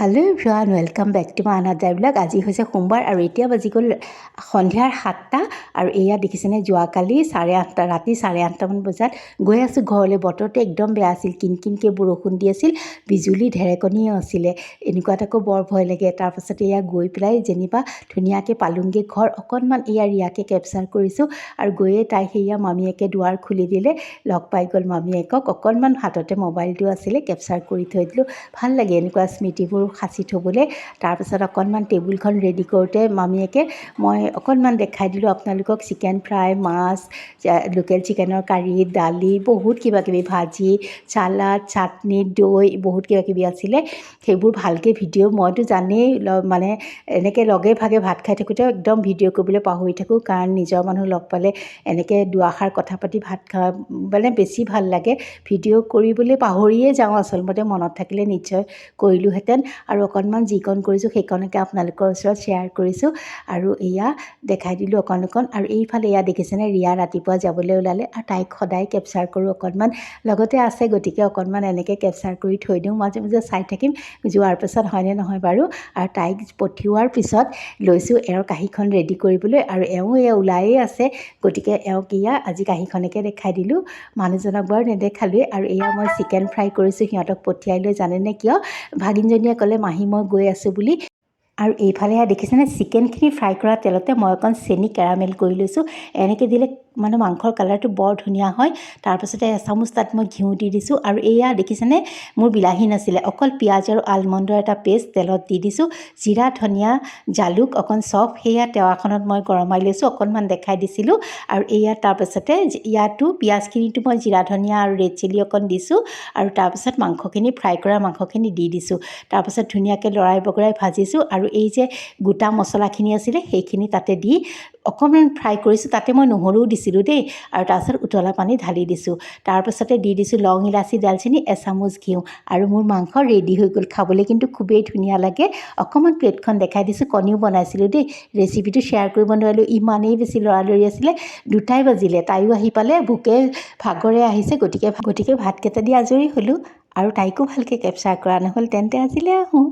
Hello everyone welcome back to my another blog. आज হৈছে সোমবাৰ আৰু এতিয়া বাজি গ'ল সন্ধিয়াৰ 7টা আৰু এয়া দেখিছেনে যোৱাকালি 8:30 ৰাতি 8:30 মান বজাত গৈ আছোঁ ঘৰলৈ। বতৰটো একদম বেয়া আছিল, কিনকিনকৈ বৰষুণ দি আছিল, বিজুলী ঢেৰেকণিও আছিলে। এনেকুৱাত আকৌ বৰ ভয় লাগে। তাৰপাছত এয়া গৈ পেলাই যেনিবা ধুনীয়াকৈ পালোংগৈ ঘৰ। অকণমান এয়া ৰিয়াকে কেপচাৰ কৰিছোঁ আৰু গৈয়ে তাই সেয়া মামীয়েকে দুৱাৰ খুলি দিলে, লগ পাই গ'ল মামীয়েকক। অকণমান হাততে মোবাইলটো আছিলে, কেপচাৰ কৰি থৈ দিলোঁ। ভাল লাগে এনেকুৱা স্মৃতিবোৰ সাঁচি থ'বলৈ। তাৰপিছত অকণমান টেবুলখন ৰেডি কৰোঁতে মামীয়েকে মই অকণমান দেখাই দিলোঁ আপোনালোকক চিকেন ফ্ৰাই, মাছ, লোকেল চিকেনৰ কাৰী, দালি, বহুত কিবাকিবি, ভাজি, চালাড, চাটনি, দৈ, বহুত কিবাকিবি আছিলে। সেইবোৰ ভালকৈ ভিডিঅ' মইতো জানেই মানে এনেকৈ লগে ভাগে ভাত খাই থাকোঁতে একদম ভিডিঅ' কৰিবলৈ পাহৰি থাকোঁ, কাৰণ নিজৰ মানুহ লগ পালে এনেকৈ দুআষাৰ কথা পাতি ভাত খোৱা মানে বেছি ভাল লাগে। ভিডিঅ' কৰিবলৈ পাহৰিয়ে যাওঁ, আচলতে মনত থাকিলে নিশ্চয় কৰিলোঁহেঁতেন। আৰু অকণমান যিকণ কৰিছোঁ সেইকণকে আপোনালোকৰ ওচৰত শ্বেয়াৰ কৰিছোঁ আৰু এয়া দেখাই দিলোঁ অকণ। আৰু এইফালে এয়া দেখিছেনে ৰিয়া ৰাতিপুৱা যাবলৈ ওলালে আৰু তাইক সদায় কেপচাৰ কৰোঁ অকণমান, লগতে আছে গতিকে অকণমান এনেকৈ কেপচাৰ কৰি থৈ দিওঁ, মাজে মাজে চাই থাকিম যোৱাৰ পিছত হয়নে নহয় বাৰু। আৰু তাইক পঠিওৱাৰ পিছত লৈছোঁ এওঁৰ কাঁহীখন ৰেডি কৰিবলৈ আৰু এওঁ এয়া ওলায়ে আছে, গতিকে এওঁক এয়া আজি কাঁহীখনকে দেখাই দিলোঁ। মানুহজনক বাৰু নেদেখালোৱেই। আৰু এয়া মই চিকেন ফ্ৰাই কৰিছোঁ, সিহঁতক পঠিয়াই লৈ জানেনে কিয়, ভাগিনজনীয়ে ক'লে মাহী মই গৈ আছোঁ বুলি। আৰু এইফালে দেখিছেনে চিকেনখিনি ফ্ৰাই কৰা তেলতে মই অকণ চেনি কেৰামেল কৰি লৈছোঁ। এনেকৈ দিলে মানে মাংসৰ কালাৰটো বৰ ধুনীয়া হয়। তাৰপাছতে এচামুচ তাত মই ঘিউ দি দিছোঁ আৰু এয়া দেখিছেনে মোৰ বিলাহী নাছিলে, অকল পিঁয়াজ আৰু আলমণ্ডৰ এটা পেষ্ট তেলত দি দিছোঁ। জিৰা, ধনিয়া, জালুক, অকণ চফ সেয়া টাৱাখনত মই গৰমাই লৈছোঁ, অকণমান দেখাই দিছিলোঁ। আৰু এয়া তাৰপাছতে ইয়াতো পিঁয়াজখিনিতো মই জিৰা, ধনিয়া আৰু ৰেড চিলি অকণ দিছোঁ আৰু তাৰপাছত মাংসখিনি ফ্ৰাই কৰা মাংসখিনি দি দিছোঁ। তাৰপাছত ধুনীয়াকৈ লৰাই বগৰাই ভাজিছোঁ আৰু এই যে গোটা মছলাখিনি আছিলে সেইখিনি তাতে দি অকণমান ফ্ৰাই কৰিছোঁ। তাতে মই নহৰুও দিছিলোঁ দেই। আৰু তাৰপাছত উতলা পানী ঢালি দিছোঁ। তাৰপাছতে দি দিছোঁ লং, ইলাচি, দালচেনি, এচামুচ ঘিউ আৰু মোৰ মাংস ৰেডি হৈ গ'ল। খাবলৈ কিন্তু খুবেই ধুনীয়া লাগে। অকণমান প্লেটখন দেখাই দিছোঁ, কণীও বনাইছিলোঁ দেই, ৰেচিপিটো শ্বেয়াৰ কৰিব নোৱাৰিলোঁ, ইমানেই বেছি লৰালৰি আছিলে। 2টাই বাজিলে, তাইও আহি পালে, ভোকে ভাগৰে আহিছে, গতিকে ভাতকেইটা দি আজৰি হ'লোঁ আৰু তাইকো ভালকৈ কেপচাৰ কৰা নহ'ল। তেন্তে আজিলৈ আহোঁ।